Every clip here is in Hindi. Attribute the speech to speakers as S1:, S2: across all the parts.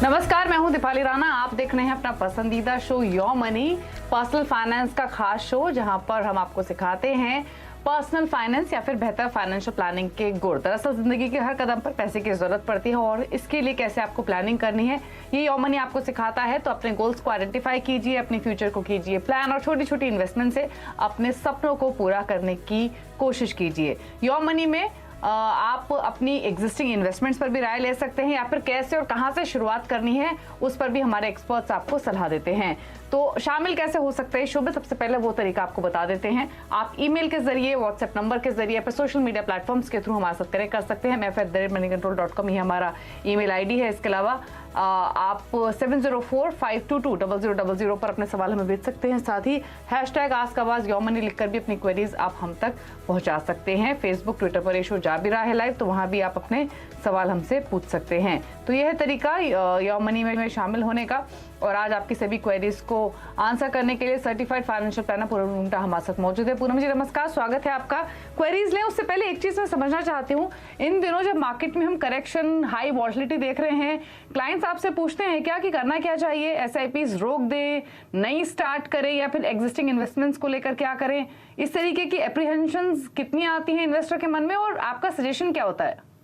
S1: नमस्कार, मैं हूं दीपाली राणा। आप देख रहे हैं अपना पसंदीदा show your money, personal finance का खास शो, जहां पर हम आपको सिखाते हैं पर्सनल फाइनेंस या फिर बेहतर फाइनेंशियल प्लानिंग के गुर। दरअसल जिंदगी के हर कदम पर पैसे की जरूरत पड़ती है और इसके लिए कैसे आपको प्लानिंग करनी है ये योर मनी आपको सिखाता है। तो अपने गोल्स को आइडेंटिफाई कीजिए, अपनी फ्यूचर को कीजिए प्लान और छोटी छोटी इन्वेस्टमेंट से अपने सपनों को पूरा करने की कोशिश कीजिए। योर मनी में आप अपनी एग्जिस्टिंग इन्वेस्टमेंट्स पर भी राय ले सकते हैं या फिर कैसे और कहां से शुरुआत करनी है उस पर भी हमारे एक्सपर्ट्स आपको सलाह देते हैं। तो शामिल कैसे हो सकते हैं शो में, सबसे पहले वो तरीका आपको बता देते हैं। आप ईमेल के जरिए, व्हाट्सएप नंबर के जरिए, फिर सोशल मीडिया प्लेटफॉर्म्स के थ्रू हमारे साथ कनेक्ट कर सकते हैं। mf@moneycontrol.com ये हमारा ईमेल आईडी है। इसके अलावा आप 704-522-0000 पर अपने सवाल हमें भेज सकते हैं। साथ ही #AskAwaz लिखकर भी अपनी क्वेरीज आप हम तक पहुंचा सकते हैं। फेसबुक, ट्विटर पर ये शो जा भी रहा है लाइव, तो वहां भी आप अपने सवाल हमसे पूछ सकते हैं। तो यह है तरीका योर मनी में शामिल होने का। और आज आपकी सभी क्वेरीज को आंसर करने के लिए certified financial planner Poonam Gupta हमारे साथ मौजूद है। पूनम जी नमस्कार, स्वागत है आपका। क्वेरीज लें उससे पहले एक चीज मैं समझना चाहती हूँ, इन दिनों जब मार्केट में हम करेक्शन, हाई वॉलेटिलिटी देख रहे हैं, क्लाइंट्स आपसे पूछते हैं क्या कि करना क्या चाहिए, एसआईपीज रोक दें, नई स्टार्ट करें या फिर एग्जिस्टिंग इन्वेस्टमेंट्स को लेकर क्या करें, इस तरीके की एप्रीहेंशंस कितनी आती हैं इन्वेस्टर के मन में और आपका सजेशन क्या होता है?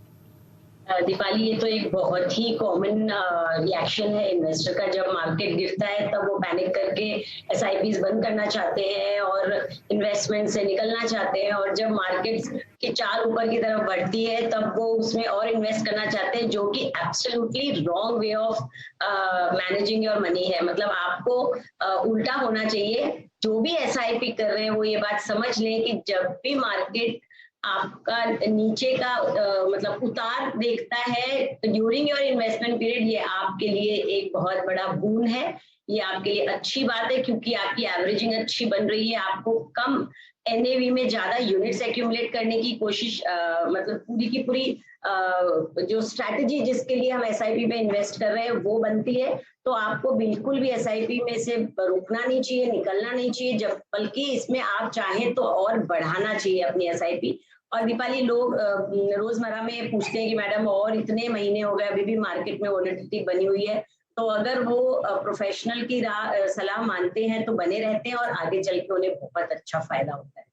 S2: दीपाली, ये तो एक बहुत ही कॉमन रिएक्शन है इन्वेस्टर का। जब मार्केट गिरता है तब वो पैनिक करके एसआईपीज बंद करना चाहते हैं और इन्वेस्टमेंट से निकलना चाहते हैं, और जब मार्केट की चाल ऊपर की तरफ बढ़ती है तब वो उसमें और इन्वेस्ट करना चाहते हैं, जो कि absolutely wrong way of managing your money है। मतलब आपको उल्टा होना चाहिए। जो भी एसआईपी कर रहे हैं वो ये बात समझ लें कि जब भी मार्केट आपका नीचे का मतलब उतार देखता है ड्यूरिंग योर इन्वेस्टमेंट पीरियड, ये आपके लिए एक बहुत बड़ा बून है। ये आपके लिए अच्छी बात है क्योंकि आपकी एवरेजिंग अच्छी बन रही है। आपको कम एनएवी में ज्यादा यूनिट्स एक्यूमुलेट करने की कोशिश, मतलब पूरी की पूरी जो स्ट्रैटेजी जिसके लिए हम एसआईपी में इन्वेस्ट कर रहे हैं वो बनती है। तो आपको बिल्कुल भी एसआईपी में से रुकना नहीं चाहिए, निकलना नहीं चाहिए, जब बल्कि इसमें आप चाहें तो और बढ़ाना चाहिए अपनी एसआईपी। और दीपाली, लोग रोजमर्रा में पूछते हैं कि मैडम और इतने महीने हो गए अभी भी मार्केट में वोलेटिलिटी बनी हुई है। तो अगर वो प्रोफेशनल की सलाह मानते हैं तो बने रहते हैं और आगे चल के उन्हें बहुत अच्छा फायदा होता है।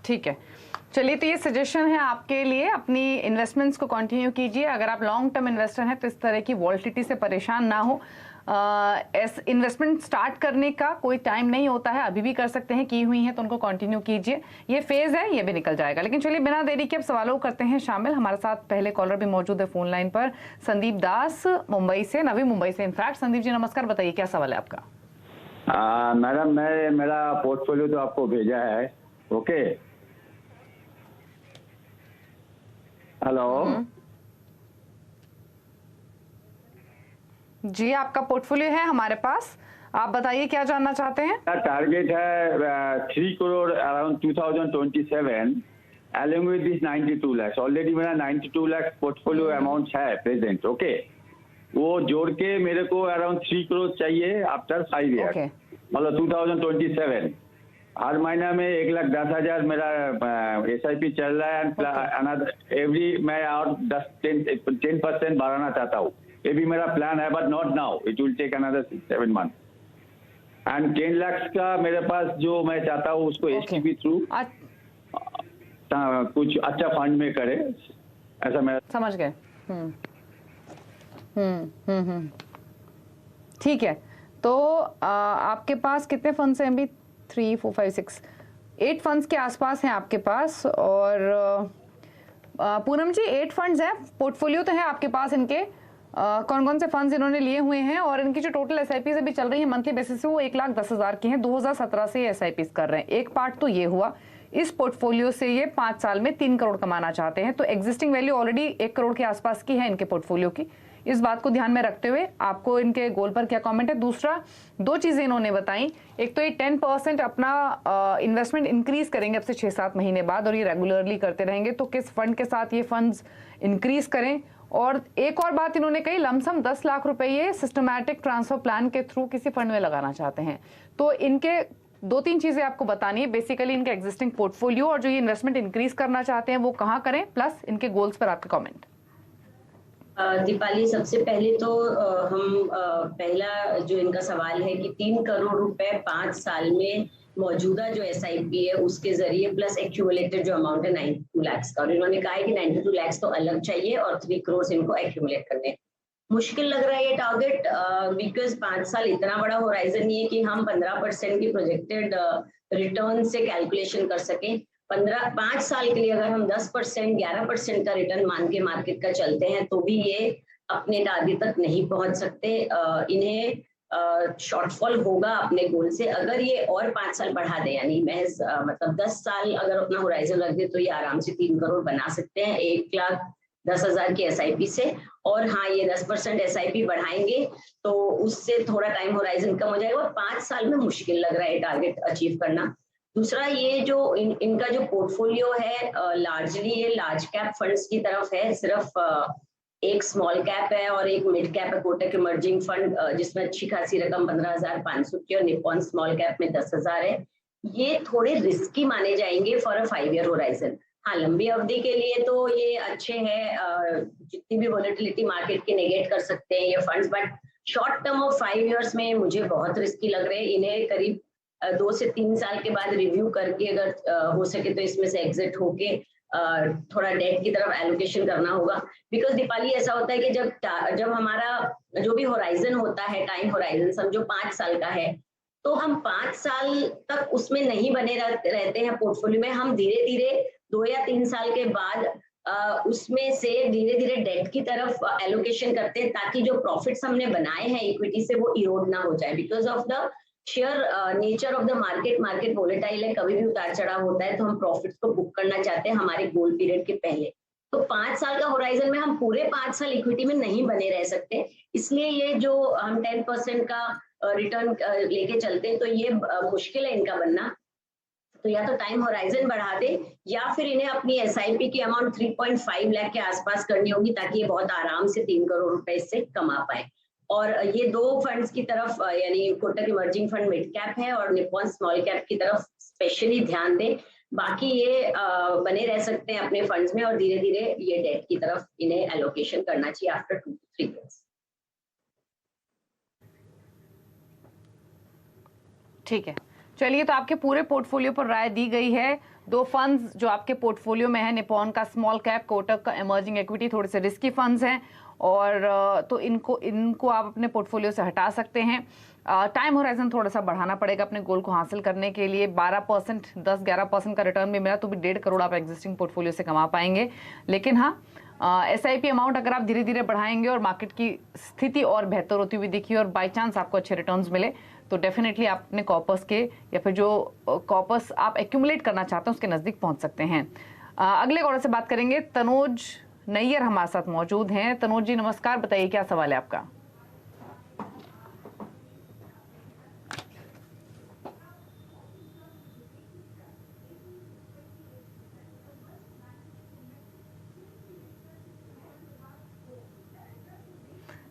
S1: ठीक है, चलिए, तो ये सजेशन है आपके लिए। अपनी इन्वेस्टमेंट्स को कंटिन्यू कीजिए। अगर आप लॉन्ग टर्म इन्वेस्टर हैं तो इस तरह की वॉलेटिलिटी से परेशान ना हो। इन्वेस्टमेंट स्टार्ट करने का कोई टाइम नहीं होता है, अभी भी कर सकते हैं, की हुई हैं तो उनको कंटिन्यू कीजिए। ये फेज है, ये भी निकल जाएगा। लेकिन चलिए बिना देरी के अब सवालों करते हैं शामिल। हमारे साथ पहले कॉलर भी मौजूद है फोन लाइन पर, संदीप दास मुंबई से, नवी मुंबई से इनफैक्ट। संदीप जी नमस्कार, बताइए क्या सवाल है आपका?
S3: मैडम, मेरा पोर्टफोलियो तो आपको भेजा है। ओके, हेलो
S1: जी, आपका पोर्टफोलियो है हमारे पास, आप बताइए क्या जानना चाहते हैं?
S3: टारगेट है 3 crore around 2027 along with this 92 lakhs। Already मेरा 92 लाख पोर्टफोलियो अमाउंट है प्रेजेंट। ओके, वो जोड़ के मेरे को अराउंड 3 करोड़ चाहिए आफ्टर 5 ईयर, मतलब 2027। हर महीना में 1,10,000 मेरा एसआईपी चल रहा है। अनदर एवरी मैं और 10% बढ़ाना चाहता हूँ। ये भी मेरा प्लान है, but not now, it will take another 6-7 month. And 10 lakh का मेरे पास जो मैं चाहता हूँ उसको एसटीपी थ्रू कुछ अच्छा फंड में करे, ऐसा मैं
S1: समझ गए। ठीक है, तो आपके पास कितने फंड्स हैं अभी? 3, 4, 5, 6, 8 फंड्स के आसपास हैं आपके पास। और पूनम जी 8 फंड्स हैं, पोर्टफोलियो तो है आपके पास इनके। कौन कौन से फंड्स इन्होंने लिए हुए हैं और इनकी जो टोटल एसआईपी अभी चल रही है मंथली बेसिस से वो 1,10,000 की हैं। 2017 से ये एसआईपी कर रहे हैं। एक पार्ट तो ये हुआ, इस पोर्टफोलियो से ये 5 साल में 3 करोड़ कमाना चाहते हैं, तो एग्जिस्टिंग वैल्यू ऑलरेडी 1 करोड़ के आसपास की है इनके पोर्टफोलियो की। इस बात को ध्यान में रखते हुए आपको इनके गोल पर क्या कमेंट है? दूसरा, 2 चीजें इन्होंने बताई। एक तो ये 10% अपना इन्वेस्टमेंट इंक्रीज करेंगे अब से 6-7 महीने बाद, और ये रेगुलरली करते रहेंगे। तो किस फंड के साथ ये फंड्स इंक्रीज करें? और एक और बात इन्होंने कही, लमसम 10 लाख रुपए ये सिस्टमैटिक ट्रांसफर प्लान के थ्रू किसी फंड में लगाना चाहते हैं। तो इनके 2-3 चीजें आपको बतानी है। बेसिकली इनका एग्जिस्टिंग पोर्टफोलियो और जो ये इन्वेस्टमेंट इंक्रीज करना चाहते हैं वो कहाँ करें, प्लस इनके गोल्स पर आपके कमेंट।
S2: दीपाली, सबसे पहले तो हम पहला जो इनका सवाल है कि 3 करोड़ रुपए 5 साल में मौजूदा जो एसआईपी है उसके जरिए प्लस एक्यूमुलेटेड जो अमाउंट है 92 लाख का, और इन्होंने कहा है कि 92 लाख तो अलग चाहिए और 3 करोड़ इनको एक्यूमुलेट करने हैं। मुश्किल लग रहा है ये टारगेट, बिकॉज 5 साल इतना बड़ा होराइजन नहीं है कि हम 15% की प्रोजेक्टेड रिटर्न से कैलकुलेशन कर सकें। 5 साल के लिए अगर हम 10% 11% का रिटर्न मान के मार्केट का चलते हैं तो भी ये अपने टारगेट तक नहीं पहुंच सकते। इन्हें शॉर्टफॉल होगा अपने गोल से। अगर ये और 5 साल बढ़ा दे, यानी महज मतलब 10 साल अगर अपना होराइजन रख दे तो ये आराम से 3 करोड़ बना सकते हैं 1,10,000 की एसआईपी से। और हाँ, ये 10% एसआईपी बढ़ाएंगे तो उससे थोड़ा टाइम होराइजन कम हो जाएगा और 5 साल में मुश्किल लग रहा है टारगेट अचीव करना। दूसरा, ये जो इनका जो पोर्टफोलियो है लार्जली ये लार्ज कैप फंड्स की तरफ है। सिर्फ एक स्मॉल कैप है और एक मिड कैप है, कोटक इमर्जिंग फंड, जिसमें अच्छी खासी रकम 15,500 की, और निप्पॉन स्मॉल कैप में 10,000 है। ये थोड़े रिस्की माने जाएंगे फॉर अ 5 ईयर होराइजन। हाँ, लंबी अवधि के लिए तो ये अच्छे हैं, जितनी भी वोलेटिलिटी मार्केट के नेगेट कर सकते हैं ये funds, but short term of 5 years में मुझे बहुत रिस्की लग रहे हैं। इन्हें करीब 2 से 3 साल के बाद रिव्यू करके अगर हो सके तो इसमें से एग्जिट होके थोड़ा डेट की तरफ एलोकेशन करना होगा। बिकॉज दीपाली, ऐसा होता है कि जब हमारा जो भी होराइजन होता है, टाइम होराइजन समझो 5 साल का है, तो हम 5 साल तक उसमें नहीं बने रहते हैं पोर्टफोलियो में। हम धीरे धीरे 2 या 3 साल के बाद उसमें से धीरे धीरे डेट की तरफ एलोकेशन करते हैं ताकि जो प्रॉफिट्स हमने बनाए हैं इक्विटी से वो इरोड ना हो जाए। Because of the share nature of the market volatile है, कभी भी उतार चढ़ाव होता है, तो हम प्रॉफिट्स को बुक करना चाहते हैं हमारे गोल पीरियड के पहले। तो 5 साल का होराइजन में हम पूरे 5 साल इक्विटी में नहीं बने रह सकते, इसलिए ये जो हम 10% का रिटर्न लेके चलते हैं तो ये मुश्किल है इनका बनना। तो या तो टाइम होराइजन बढ़ा दे या फिर इन्हें अपनी एसआईपी की अमाउंट 3.5 लाख के आसपास करनी होगी ताकि ये बहुत आराम से 3 करोड़ रुपए इससे कमा पाए। और ये 2 फंड्स की तरफ, यानी Kotak emerging fund mid cap है और निप्पॉन स्मॉल कैप की तरफ स्पेशली ध्यान दें। बाकी ये बने रह सकते हैं अपने फंड्स में और धीरे धीरे ये डेट की तरफ इन्हें एलोकेशन करना चाहिए आफ्टर 2 to 3 years।
S1: ठीक है, चलिए, तो आपके पूरे पोर्टफोलियो पर राय दी गई है। 2 फंड्स जो आपके पोर्टफोलियो में है, निप्पॉन का स्मॉल कैप, कोटक का इमर्जिंग इक्विटी, थोड़े से रिस्की फंड्स हैं और तो इनको आप अपने पोर्टफोलियो से हटा सकते हैं। टाइम होराइजन थोड़ा सा बढ़ाना पड़ेगा अपने गोल को हासिल करने के लिए। 12%, 10-11% का रिटर्न भी मिला तो भी 1.5 करोड़ आप एग्जिस्टिंग पोर्टफोलियो से कमा पाएंगे। लेकिन हाँ, एसआईपी अमाउंट अगर आप धीरे धीरे बढ़ाएंगे और मार्केट की स्थिति और बेहतर होती हुई दिखी और बाई चांस आपको अच्छे रिटर्न्स मिले तो डेफिनेटली आप अपने कॉर्पस के या फिर जो कॉर्पस आप एक्यूमुलेट करना चाहते हैं उसके नजदीक पहुंच सकते हैं। अगले कॉलर से बात करेंगे। तनोज नैयर हमारे साथ मौजूद हैं। तनोज जी नमस्कार, बताइए क्या सवाल है आपका।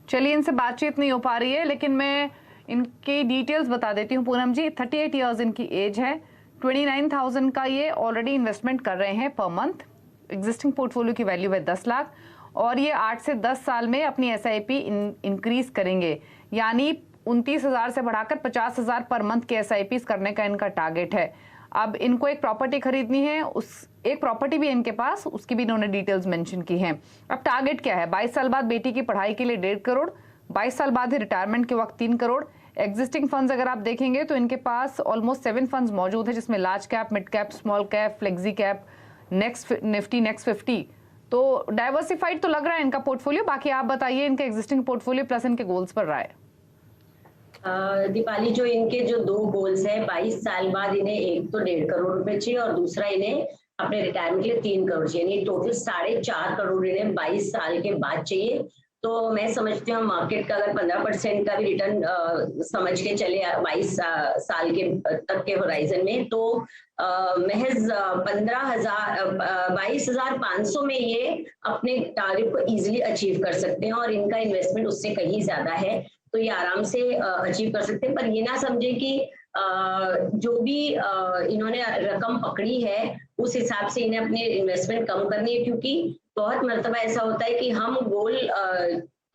S1: चलिए, इनसे बातचीत नहीं हो पा रही है लेकिन मैं इनकी डिटेल्स बता देती हूँ। पूनम जी, 38 इयर्स इनकी एज है। 29,000 का ये ऑलरेडी इन्वेस्टमेंट कर रहे हैं पर मंथ। एग्जिस्टिंग पोर्टफोलियो की वैल्यू है 10 लाख और ये 8 से 10 साल में अपनी एसआईपी इंक्रीज करेंगे, यानी 29,000 से बढ़ाकर 50,000 पर मंथ के एसआईपी करने का इनका टारगेट है। अब इनको एक प्रॉपर्टी खरीदनी है, एक प्रॉपर्टी भी इनके पास, उसकी भी इन्होंने डिटेल्स मेंशन की हैं। अब टारगेट क्या है? 22 साल बाद बेटी की पढ़ाई के लिए 1.5 करोड़, 22 साल बाद ही रिटायरमेंट के वक्त 3 करोड़। एग्जिस्टिंग फंड्स अगर आप देखेंगे तो इनके पास ऑलमोस्ट 7 फंड्स मौजूद है, जिसमें large cap, mid cap, small cap, flexi cap, Nifty next 50। तो डाइवर्सिफाइड तो लग रहा है इनका पोर्टफोलियो। बाकी आप बताइए इनके एग्जिस्टिंग पोर्टफोलियो प्लस इनके गोल्स पर राय।
S2: दीपाली, जो इनके जो 2 गोल्स है, 22 साल बाद इन्हें एक तो 1.5 करोड़ रुपए चाहिए और दूसरा इन्हें अपने रिटायरमेंट के लिए 3 करोड़ चाहिए, यानी टोटल 4.5 करोड़ इन्हें 22 साल के बाद चाहिए। तो मैं समझती हूँ मार्केट का अगर 15% का भी रिटर्न समझ के चले 22 साल के तक के होराइजन में, तो महज 22,500 में ये अपने टारगेट को इजीली अचीव कर सकते हैं और इनका इन्वेस्टमेंट उससे कहीं ज्यादा है, तो ये आराम से अचीव कर सकते हैं। पर ये ना समझे कि जो भी इन्होंने रकम पकड़ी है उस हिसाब से इन्हें अपने इन्वेस्टमेंट कम करनी है, क्योंकि बहुत मर्तबा ऐसा होता है कि हम गोल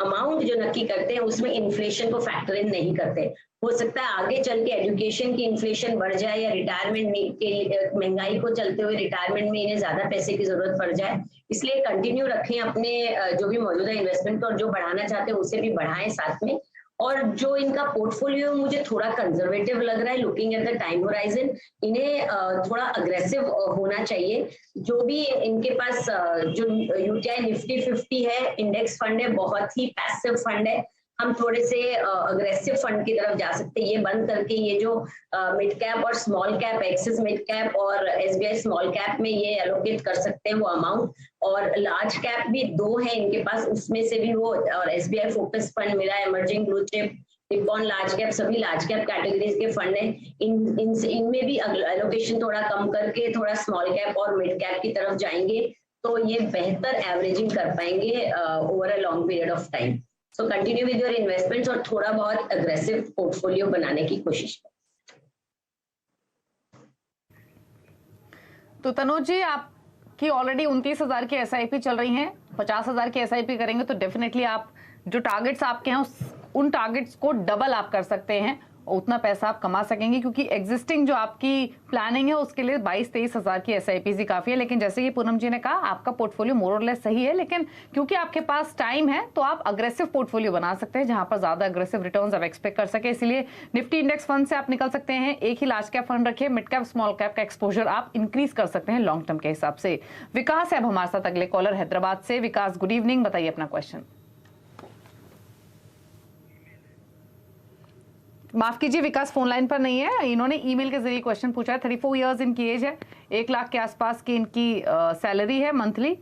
S2: अमाउंट जो नक्की करते हैं उसमें इन्फ्लेशन को फैक्टर इन नहीं करते। हो सकता है आगे चल के एजुकेशन की इन्फ्लेशन बढ़ जाए या रिटायरमेंट के महंगाई को चलते हुए रिटायरमेंट में इन्हें ज्यादा पैसे की जरूरत पड़ जाए, इसलिए कंटिन्यू रखें अपने जो भी मौजूदा इन्वेस्टमेंट और जो बढ़ाना चाहते हैं उसे भी बढ़ाएं साथ में। और जो इनका पोर्टफोलियो मुझे थोड़ा कंजर्वेटिव लग रहा है looking at the time horizon, इन्हें थोड़ा अग्रेसिव होना चाहिए। जो भी इनके पास जो यूटीआई निफ्टी 50 है, इंडेक्स फंड है, बहुत ही पैसिव फंड है, हम थोड़े से अग्रेसिव फंड की तरफ जा सकते हैं। ये बंद करके ये जो मिड कैप और small cap, axis mid cap और एसबीआई स्मॉल कैप में ये एलोकेट कर सकते हैं वो अमाउंट। और लार्ज कैप भी 2 है इनके पास, उसमें से भी वो और एसबीआई फोकस फंड मिला, emerging blue chip, Nippon large cap, सभी लार्ज कैप कैटेगरीज के फंड है। इनमें भी एलोकेशन थोड़ा कम करके थोड़ा स्मॉल कैप और मिड कैप की तरफ जाएंगे तो ये बेहतर एवरेजिंग कर पाएंगे over a long period of time. So continue with your investments और थोड़ा बहुत अग्रेसिव पोर्टफोलियो बनाने की कोशिश करें।
S1: तो तनुज जी, आपकी ऑलरेडी 29,000 की एसआईपी चल रही हैं, 50,000 की एसआईपी करेंगे तो डेफिनेटली आप जो टारगेट्स आपके हैं उन टारगेट्स को डबल आप कर सकते हैं, उतना पैसा आप कमा सकेंगे, क्योंकि एग्जिस्टिंग जो आपकी प्लानिंग है उसके लिए 22-23,000 की एसआईपी ही काफी है। लेकिन जैसे कि पूनम जी ने कहा, आपका पोर्टफोलियो मोर और लेस सही है, लेकिन क्योंकि आपके पास टाइम है तो आप अग्रेसिव पोर्टफोलियो बना सकते हैं जहां पर ज्यादा अग्रेसिव रिटर्न्स आप एक्सपेक्ट कर सके। इसलिए निफ्टी इंडेक्स फंड से आप निकल सकते हैं, एक ही लार्ज कैप फंड रखिए, मिड कैप स्मॉल कैप का एक्सपोजर आप इंक्रीज कर सकते हैं लॉन्ग टर्म के हिसाब से। विकास है अब हमारे साथ, अगले कॉलर हैदराबाद से। विकास, गुड इवनिंग, बताइए अपना क्वेश्चन। माफ कीजिए विकास फोन लाइन पर नहीं है, इन्होंने ईमेल के जरिए क्वेश्चन पूछा है। 34 इयर्स इनकी एज है, 1 लाख के आसपास की इनकी सैलरी है मंथली।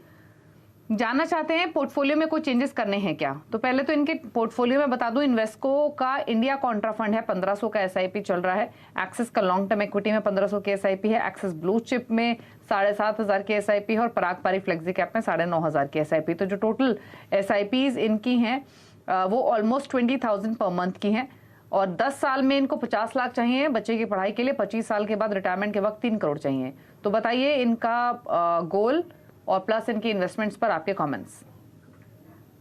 S1: जानना चाहते हैं पोर्टफोलियो में कोई चेंजेस करने हैं क्या। तो पहले तो इनके पोर्टफोलियो में बता दूं, इन्वेस्को का इंडिया कॉन्ट्रा फंड है, 1500 का एसआईपी चल रहा है। एक्सिस का लॉन्ग टर्म इक्विटी में 1500 की एसआईपी है। एक्सिस ब्लू चिप में 7,500 की एसआईपी है और पराग पारी फ्लेक्सी कैप में 9,500 की एसआईपी। तो जो टोटल एसआईपीज इनकी हैं वो ऑलमोस्ट 20,000 पर मंथ की हैं। और 10 साल में इनको 50 लाख चाहिए बच्चे की पढ़ाई के लिए, 25 साल के बाद रिटायरमेंट के वक्त 3 करोड़ चाहिए। तो बताइए इनका गोल और प्लस इनकी इन्वेस्टमेंट्स पर आपके कमेंट्स।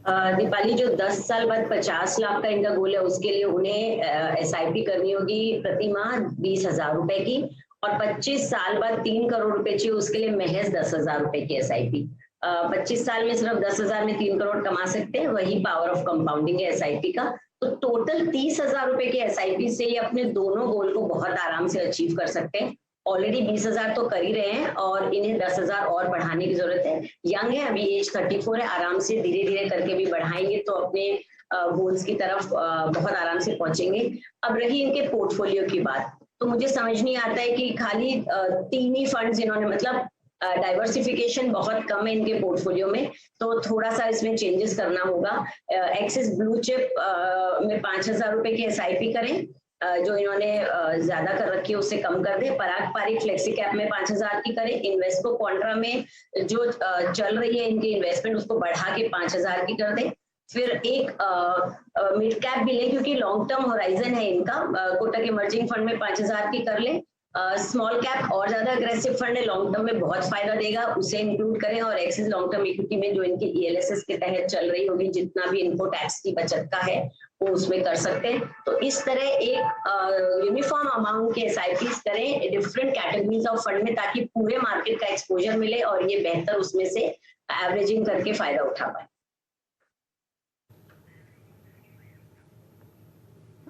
S2: दीपाली, जो 10 साल बाद 50 लाख का इनका गोल है उसके लिए उन्हें एसआईपी करनी होगी प्रति माह 20,000 रुपए की, और 25 साल बाद 3 करोड़ रुपए चाहिए उसके लिए महज 10,000 रुपए की एसआईपी। 25 साल में सिर्फ 10,000 में 3 करोड़ कमा सकते हैं, वही पावर ऑफ कंपाउंडिंग है एसआईपी का। तो टोटल 30,000 रुपए की एसआईपी से ये अपने दोनों गोल को बहुत आराम से अचीव कर सकते हैं। ऑलरेडी 20,000 तो कर ही रहे हैं और इन्हें 10,000 और बढ़ाने की जरूरत है। यंग है, अभी एज 34 है, आराम से धीरे धीरे करके भी बढ़ाएंगे तो अपने गोल्स की तरफ बहुत आराम से पहुंचेंगे। अब रही इनके पोर्टफोलियो की बात, तो मुझे समझ नहीं आता है कि खाली 3 ही फंड्स इन्होंने, मतलब डाइवर्सिफिकेशन बहुत कम है इनके पोर्टफोलियो में, तो थोड़ा सा इसमें चेंजेस करना होगा। एक्सिस ब्लू चिप में 5,000 रुपए की एसआईपी करें, जो इन्होंने ज्यादा कर रखी है उससे कम कर दे। पराग पारी फ्लेक्सी कैप में 5,000 की करें। इन्वेस्को कॉन्ट्रा में जो चल रही है इनकी इन्वेस्टमेंट उसको बढ़ा के 5,000 की कर दे। फिर एक मिड कैप भी ले, क्योंकि लॉन्ग टर्म होराइजन है इनका, कोटक इमर्जिंग फंड में 5,000 की कर ले। स्मॉल कैप और ज्यादा अग्रेसिव फंड है, लॉन्ग टर्म में बहुत फायदा देगा, उसे इंक्लूड करें। और एक्सिस लॉन्ग टर्म इक्विटी में जो इनकी ईएलएसएस के तहत चल रही होगी, जितना भी इनको टैक्स की बचत का है वो उसमें कर सकते हैं। तो इस तरह एक यूनिफॉर्म अमाउंट के एसआईपीज करें डिफरेंट कैटेगरीज ऑफ फंड में, ताकि पूरे मार्केट का एक्सपोजर मिले और ये बेहतर उसमें से एवरेजिंग करके फायदा उठा पाए।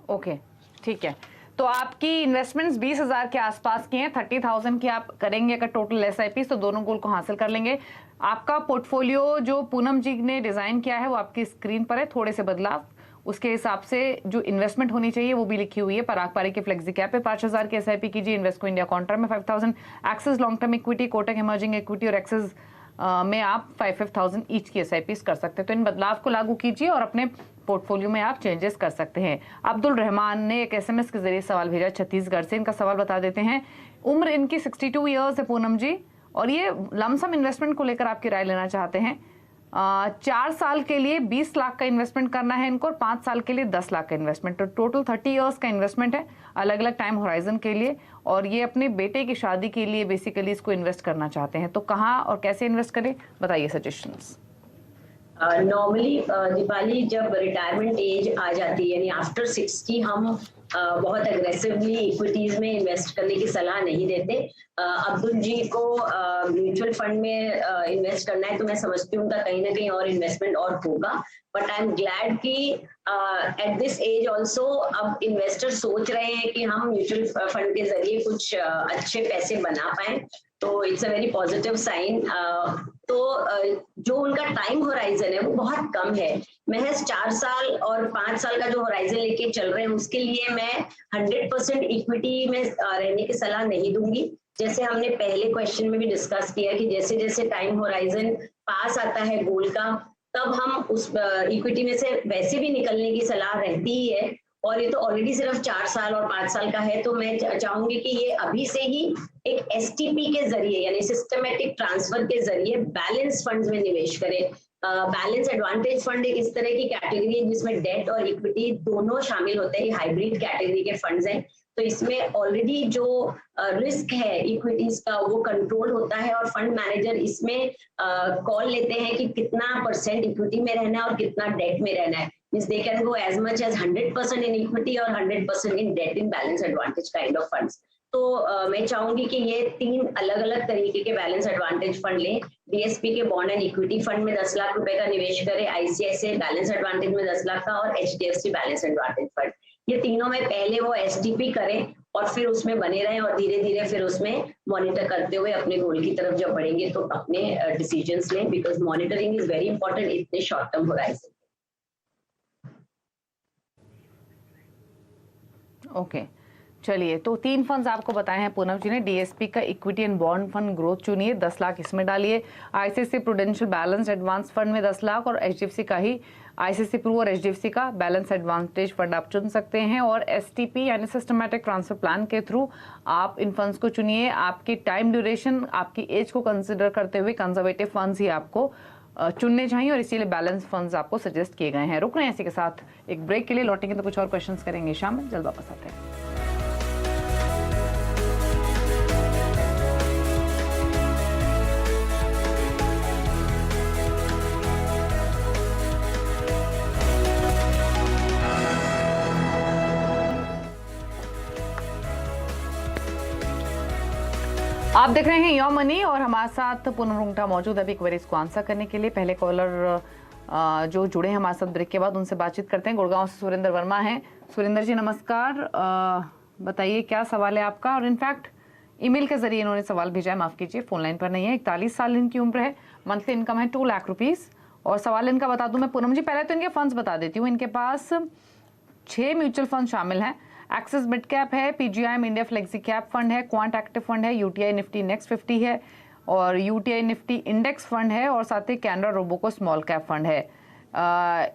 S1: ओके, ठीक है। तो आपकी इन्वेस्टमेंट्स 20,000 के आसपास की हैं, 30,000 की आप करेंगे अगर टोटल एसआईपी, तो दोनों गोल को हासिल कर लेंगे। आपका पोर्टफोलियो जो पूनम जी ने डिजाइन किया है वो आपकी स्क्रीन पर है, थोड़े से बदलाव, उसके हिसाब से जो इन्वेस्टमेंट होनी चाहिए वो भी लिखी हुई है। पराग पारी की फ्लेक्सी कैप पे 5,000 की एसआईपी कीजिए, इन्वेस्को इंडिया कॉन्ट्रा में 5,000, axis long term equity, Kotak emerging equity और एक्सिस में आप 5,000 ईच की एसआईपीज कर सकते हैं। तो इन बदलाव को लागू कीजिए और अपने पोर्टफोलियो में आप चेंजेस कर सकते हैं। अब्दुल रहमान ने एक एसएमएस के जरिए सवाल भेजा छत्तीसगढ़ से, इनका सवाल बता देते हैं। उम्र इनकी 62 ईयर्स है पूनम जी, और ये लमसम इन्वेस्टमेंट को लेकर आपकी राय लेना चाहते हैं। 4 साल के लिए 20 लाख का इन्वेस्टमेंट करना है इनको और 5 साल के लिए 10 लाख का इन्वेस्टमेंट, तो टोटल 30 इयर्स का इन्वेस्टमेंट है अलग अलग टाइम होराइजन के लिए। और ये अपने बेटे की शादी के लिए बेसिकली इसको इन्वेस्ट करना चाहते हैं, तो कहाँ और कैसे इन्वेस्ट करें, बताइए सजेशंस।
S2: नॉर्मली दीपाली जब रिटायरमेंट एज आ जाती है यानी आफ्टर 60 हम बहुत अग्रेसिवली इक्विटीज में इन्वेस्ट करने की सलाह नहीं देते। अब्दुल जी को म्यूचुअल फंड में इन्वेस्ट करना है तो मैं समझती हूँ उनका कहीं ना कहीं और इन्वेस्टमेंट और होगा, बट आई एम ग्लैड कि एट दिस एज ऑल्सो अब इन्वेस्टर सोच रहे हैं कि हम म्यूचुअल फंड के जरिए कुछ अच्छे पैसे बना पाए, तो it's a very positive sign. तो जो उनका टाइम होराइजन है वो बहुत कम है, महज 4 साल और 5 साल का जो होराइजन लेके चल रहे हैं उसके लिए मैं 100% इक्विटी में रहने की सलाह नहीं दूंगी। जैसे हमने पहले क्वेश्चन में भी डिस्कस किया कि जैसे जैसे टाइम होराइजन पास आता है गोल का तब हम उस इक्विटी में से वैसे भी निकलने की सलाह रहती ही है, और ये तो ऑलरेडी सिर्फ 4 साल और 5 साल का है, तो मैं चाहूंगी कि ये अभी से ही एक एसटीपी के जरिए यानी सिस्टमेटिक ट्रांसफर के जरिए बैलेंस फंड्स में निवेश करें। बैलेंस एडवांटेज फंड एक इस तरह की कैटेगरी है जिसमें डेट और इक्विटी दोनों शामिल होते हैं, हाइब्रिड कैटेगरी के फंड्स हैं, तो इसमें ऑलरेडी जो रिस्क है इक्विटीज का वो कंट्रोल होता है और फंड मैनेजर इसमें कॉल लेते हैं कि कितना % इक्विटी में रहना है और कितना डेट में रहना है। Means they can go as much as 100% in equity or 100% in debt in balance advantage kind of funds. तो मैं चाहूंगी कि ये 3 अलग अलग तरीके के बैलेंस एडवांटेज फंड लें। डीएसपी के बॉन्ड एंड इक्विटी फंड में 10 लाख रुपए का निवेश करें, आईसीआईसीआई बैलेंस एडवांटेज में 10 लाख का और एचडीएफसी बैलेंस एडवांटेज फंड, ये तीनों में पहले वो एसटीपी करें और फिर उसमें बने रहें और धीरे धीरे फिर उसमें मॉनिटर करते हुए अपने गोल की तरफ जब बढ़ेंगे तो अपने डिसीजंस लें, because monitoring is very important इतने शॉर्ट टर्म होराइजन।
S1: ओके चलिए, तो 3 फंड्स आपको बताए हैं पूनम जी ने। डीएसपी का equity and bond fund growth चुनिए, 10 लाख इसमें डालिए। ICICI prudential balance advance fund में 10 लाख और एचडीएफसी का ही आईसीआईसीआई प्रू और एचडीएफसी का बैलेंस एडवांटेज फंड आप चुन सकते हैं। और एसटीपी यानी सिस्टमैटिक ट्रांसफर प्लान के थ्रू आप इन फंड्स को चुनिए। आपकी टाइम ड्यूरेशन, आपकी एज को कंसिडर करते हुए कंजर्वेटिव फंड्स ही आपको चुनने चाहिए और इसीलिए बैलेंस फंड्स आपको सजेस्ट किए गए हैं। रुक रहे हैं इसी के साथ एक ब्रेक के लिए, लौटेंगे तो कुछ और क्वेश्चंस करेंगे शाम में, जल्द वापस आते हैं। आप देख रहे हैं योर मनी और हमारे साथ पूनम रुंगटा मौजूद है अभी क्वेरीज को आंसर करने के लिए। पहले कॉलर जो जुड़े हैं हमारे साथ ब्रेक के बाद उनसे बातचीत करते हैं। गुड़गांव से सुरेंद्र वर्मा हैं। सुरेंद्र जी नमस्कार, बताइए क्या सवाल है आपका। और इनफैक्ट ईमेल के जरिए इन्होंने सवाल भेजा है, माफ कीजिए फोन लाइन पर नहीं है। 41 साल इनकी उम्र है, मंथली इनकम है 2 लाख रुपीज। और सवाल इनका बता दूं मैं पूनम जी, पहले तो इनके फंड्स बता देती हूँ। इनके पास 6 म्यूचुअल फंड शामिल हैं। एक्सिस मिड कैप है, PGIM India flexi cap fund है, क्वांट एक्टिव फंड है, यूटीआई निफ्टी नेक्स्ट 50 है और यूटीआई निफ्टी इंडेक्स फंड है और साथ ही कैनरा रोबोको स्मॉल कैप फंड है।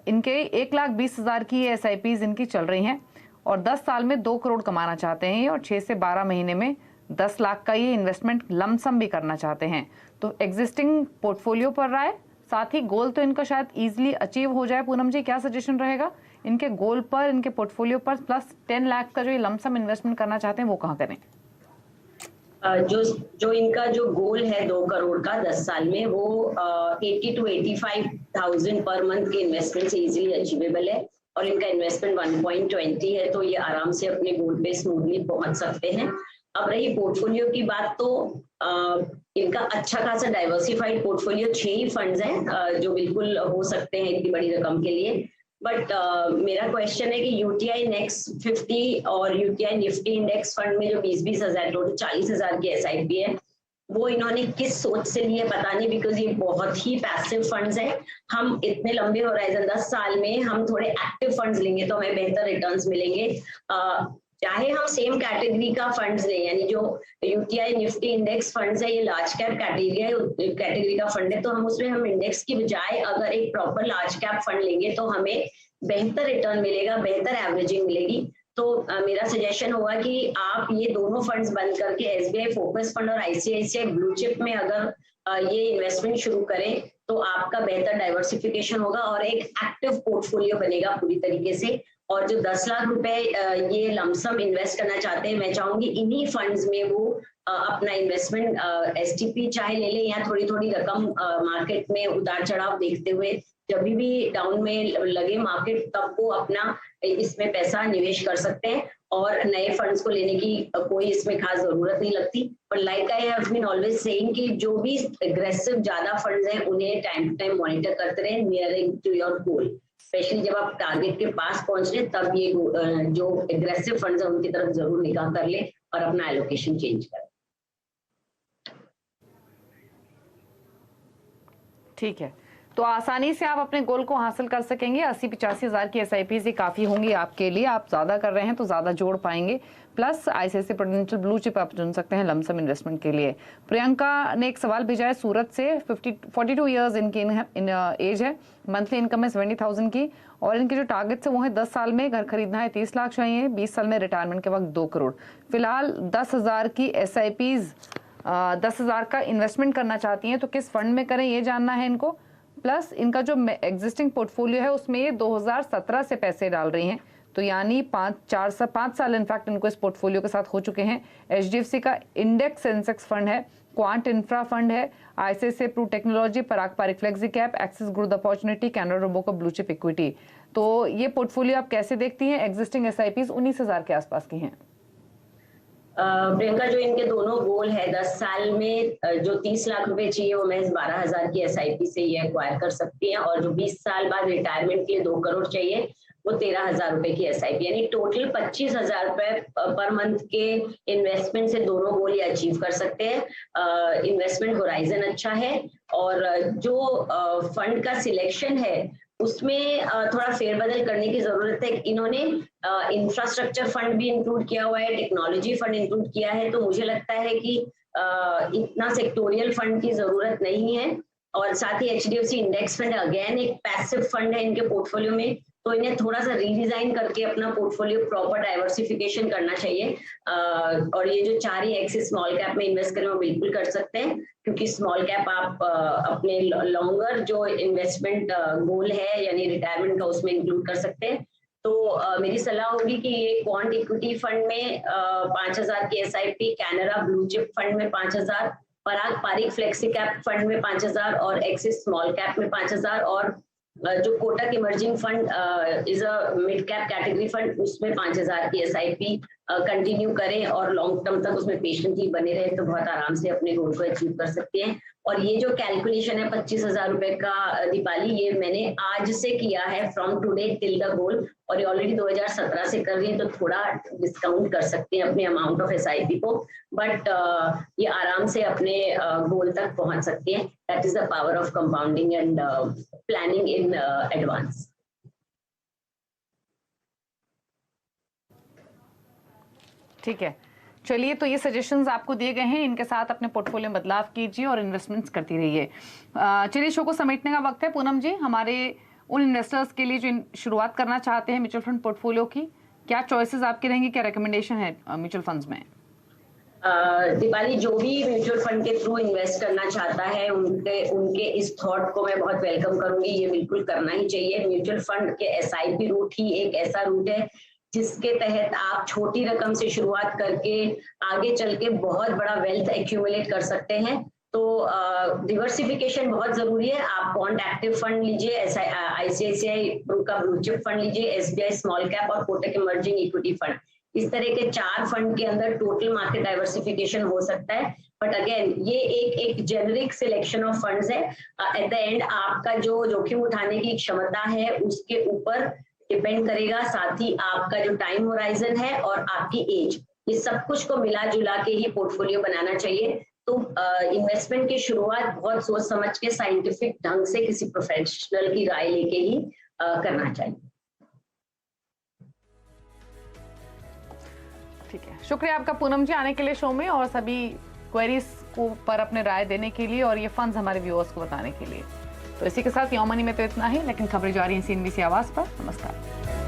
S1: इनके 1,20,000 की एसआईपीज इनकी चल रही हैं और 10 साल में 2 करोड़ कमाना चाहते हैं और 6 से 12 महीने में 10 लाख का ये इन्वेस्टमेंट लमसम भी करना चाहते हैं। तो एग्जिस्टिंग पोर्टफोलियो पर रहा है, साथ ही गोल तो इनका शायद इजीली अचीव हो जाए। पूनम जी क्या सजेशन रहेगा इनके गोल पर, इनके पोर्टफोलियो पर प्लस 10 लाख का जो ये लमसम इन्वेस्टमेंट करना चाहते हैं वो कहाँ करें?
S2: जो इनका जो गोल है 2 करोड़ का 10 साल में, वो 80 to 85,000 पर मंथ के इन्वेस्टमेंट से इजीली अचीवेबल है और इनका इन्वेस्टमेंट 1.20 है, तो ये आराम से अपने गोल पे स्मूथली पहुंच सकते हैं। अब रही पोर्टफोलियो की बात, तो इनका अच्छा खासा डाइवर्सिफाइड पोर्टफोलियो 6 ही फंड्स हैं जो बिल्कुल हो सकते हैं इतनी बड़ी रकम के लिए। बट मेरा क्वेश्चन है कि यूटीआई नेक्स्ट 50 और यूटीआई निफ्टी इंडेक्स फंड में जो 20-20 हजार टोटल 40,000 की एसआईपी है, वो इन्होंने किस सोच से लिए पता नहीं, बिकॉज ये बहुत ही पैसिव फंड्स हैं। हम इतने लंबे होराइजन 10 साल में हम थोड़े एक्टिव फंड्स लेंगे तो हमें बेहतर रिटर्न्स मिलेंगे। चाहे हम सेम कैटेगरी का फंड्स लें, यानी जो यूटीआई निफ्टी इंडेक्स फंड्स है ये लार्ज कैप कैटेगरी का फंड है, तो हम इंडेक्स की बजाय अगर एक प्रॉपर लार्ज कैप फंड लेंगे तो हमें बेहतर रिटर्न मिलेगा, बेहतर एवरेजिंग मिलेगी। तो मेरा सजेशन होगा कि आप ये दोनों फंड्स बंद करके एसबीआई फोकस फंड और आईसीआईसीआई ब्लू चिप में अगर ये इन्वेस्टमेंट शुरू करें तो आपका बेहतर डाइवर्सिफिकेशन होगा और एक एक्टिव पोर्टफोलियो बनेगा पूरी तरीके से। और जो 10 लाख रुपए ये लमसम इन्वेस्ट करना चाहते हैं, मैं चाहूंगी इन्हीं फंड्स में वो अपना इन्वेस्टमेंट एसटीपी चाहे ले लें या थोड़ी थोड़ी रकम मार्केट में उतार चढ़ाव देखते हुए जब भी डाउन में लगे मार्केट तब वो अपना इसमें पैसा निवेश कर सकते हैं और नए फंड्स को लेने की कोई इसमें खास जरूरत नहीं लगती। पर like I have been always saying कि जो भी एग्रेसिव ज्यादा फंड्स हैं उन्हें टाइम टू टाइम मॉनिटर करते रहें nearing to your goal, especially जब आप टारगेट के पास पहुंच रहे तब ये जो एग्रेसिव फंड्स हैं उनकी तरफ जरूर निगाह कर ले और अपना एलोकेशन चेंज करें।
S1: ठीक है, तो आसानी से आप अपने गोल को हासिल कर सकेंगे। 80-85 हज़ार की एसआईपी से काफ़ी होंगी आपके लिए। आप ज़्यादा कर रहे हैं तो ज़्यादा जोड़ पाएंगे। Plus ICICI prudential blue chip आप चुन सकते हैं लमसम इन्वेस्टमेंट के लिए। प्रियंका ने एक सवाल भेजा है सूरत से। 42 ईयर्स इनकी एज है। मंथली इनकम है 70,000 की और इनके जो टारगेट्स है वो है 10 साल में घर खरीदना है 30 लाख चाहिए, 20 साल में रिटायरमेंट के वक्त 2 करोड़। फिलहाल 10,000 की एसआईपीज 10,000 का इन्वेस्टमेंट करना चाहती हैं तो किस फंड में करें ये जानना है इनको। प्लस इनका जो एग्जिस्टिंग पोर्टफोलियो है उसमें ये 2017 से पैसे डाल रही हैं, तो यानी 5 साल इनफैक्ट इनको इस पोर्टफोलियो के साथ हो चुके हैं। एचडीएफसी का इंडेक्स सेंसेक्स फंड है, क्वांट इंफ्रा फंड है, ICICI pru technology, Parag Parikh flexi cap, Axis growth opportunity, Canara robo का ब्लू चिप इक्विटी। तो ये पोर्टफोलियो आप कैसे देखती हैं? एग्जिस्टिंग एसआईपीज 19,000 के आसपास की हैं।
S2: प्रियंका, जो इनके दोनों गोल है 10 साल में जो 30 लाख रुपए चाहिए वो महज 12,000 की एसआईपी से ये एक्वायर कर सकती हैं और जो 20 साल बाद रिटायरमेंट के लिए 2 करोड़ चाहिए वो 13,000 रुपए की एसआईपी, यानी टोटल 25,000 रुपए पर मंथ के इन्वेस्टमेंट से दोनों गोल ये अचीव कर सकते हैं। इन्वेस्टमेंट होराइजन अच्छा है और जो फंड का सिलेक्शन है उसमें थोड़ा फेरबदल करने की जरूरत है। इन्होंने इंफ्रास्ट्रक्चर फंड भी इंक्लूड किया हुआ है, टेक्नोलॉजी फंड इंक्लूड किया है, तो मुझे लगता है कि इतना सेक्टोरियल फंड की जरूरत नहीं है। और साथ ही एचडीएफसी इंडेक्स फंड अगेन एक पैसिव फंड है इनके पोर्टफोलियो में, तो इन्हें थोड़ा सा रीडिजाइन करके अपना पोर्टफोलियो प्रॉपर डाइवर्सिफिकेशन करना चाहिए। और ये जो 4 ही एक्सिस स्मॉल कैप में इन्वेस्ट करें वो बिल्कुल कर सकते हैं, क्योंकि स्मॉल कैप आप अपने लॉन्गर जो इन्वेस्टमेंट गोल है यानी रिटायरमेंट का उसमें इंक्लूड कर सकते हैं। तो मेरी सलाह होगी कि ये क्वांट इक्विटी फंड में 5,000 की SIP, Canara blue chip fund में 5,000, पराग पारिक फ्लेक्सी कैप फंड में 5,000 और एक्सिस स्मॉल कैप में 5,000 और जो Kotak emerging fund is a mid cap category fund उसमें 5,000 की एसआईपी कंटिन्यू करें और लॉन्ग टर्म तक उसमें पेशेंटली बने रहे तो बहुत आराम से अपने गोल को अचीव कर सकते हैं। और ये जो कैलकुलेशन है 25,000 रुपए का दीपाली, ये मैंने आज से किया है from today till the goal, और ये ऑलरेडी 2017 से कर रही है तो थोड़ा डिस्काउंट कर सकते हैं अपने अमाउंट ऑफ एसआईपी को, बट ये आराम से अपने गोल तक पहुंच सकते हैं। That is the power of compounding and planning in advance.
S1: ठीक है, चलिए, तो ये सजेशंस आपको दिए गए हैं, इनके साथ अपने पोर्टफोलियो में बदलाव कीजिए और इन्वेस्टमेंट्स करती रहिए। चलिए, शो को समेटने का वक्त है। पूनम जी, हमारे उन इन्वेस्टर्स के लिए जो शुरुआत करना चाहते हैं म्यूचुअल फंड पोर्टफोलियो की, क्या चॉइसेस आपकी रहेंगी, क्या रिकमेंडेशन है म्यूचुअल फंड्स में?
S2: दीपाली, जो भी म्यूचुअल फंड के थ्रू इन्वेस्ट करना चाहता है उनके इस थॉट को मैं बहुत वेलकम करूंगी। ये बिल्कुल करना ही चाहिए। म्यूचुअल फंड के एसआईपी रूट ही एक ऐसा रूट है जिसके तहत आप छोटी रकम से शुरुआत करके आगे चल के बहुत बड़ा वेल्थ एक्यूमुलेट कर सकते हैं। तो डिवर्सिफिकेशन बहुत जरूरी है। आप क्वांट एक्टिव फंड लीजिए, आईसीआईसीआई का ब्लू चिप फंड लीजिए, एसबीआई स्मॉल कैप और कोटक इमर्जिंग इक्विटी फंड, इस तरह के 4 फंड के अंदर टोटल मार्केट डाइवर्सिफिकेशन हो सकता है। बट अगेन ये एक जेनरिक सिलेक्शन ऑफ फंड्स है। एट द एंड आपका जो जोखिम उठाने की क्षमता है उसके ऊपर डिपेंड करेगा, साथ ही आपका जो टाइम होराइजन है और आपकी एज, ये सब कुछ को मिला जुला के ही पोर्टफोलियो बनाना चाहिए। तो इन्वेस्टमेंट की शुरुआत बहुत सोच समझ के साइंटिफिक ढंग से किसी प्रोफेशनल की राय लेके ही करना चाहिए।
S1: ठीक है, शुक्रिया आपका पूनम जी आने के लिए शो में और सभी क्वेरीज को पर अपने राय देने के लिए और ये फंड्स हमारे व्यूअर्स को बताने के लिए। तो इसी के साथ योमनी में तो इतना ही, लेकिन खबरें जारी हैं CNBC आवाज पर। नमस्कार।